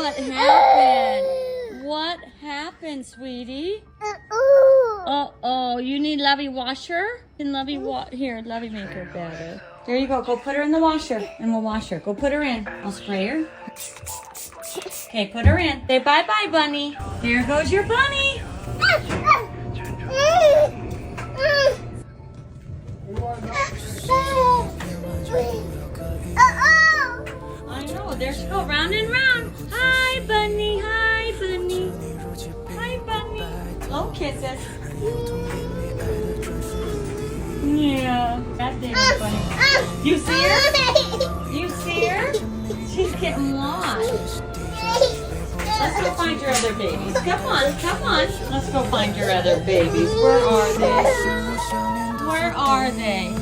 What happened? What happened, sweetie? Uh-oh, you need Lovey washer? Can Lovey here, Lovey make her better. There you go. Go put her in the washer and we'll wash her. Go put her in. I'll spray her. Okay, put her in. Say bye-bye, bunny. There goes your bunny. I know. There she go. Round and round. Hi, bunny. Hi, bunny. Hi, bunny. Oh, kisses. Yeah. That thing is funny. You see her? You see her? She's getting lost. Let's go find your other babies. Come on, come on. Let's go find your other babies. Where are they? Where are they?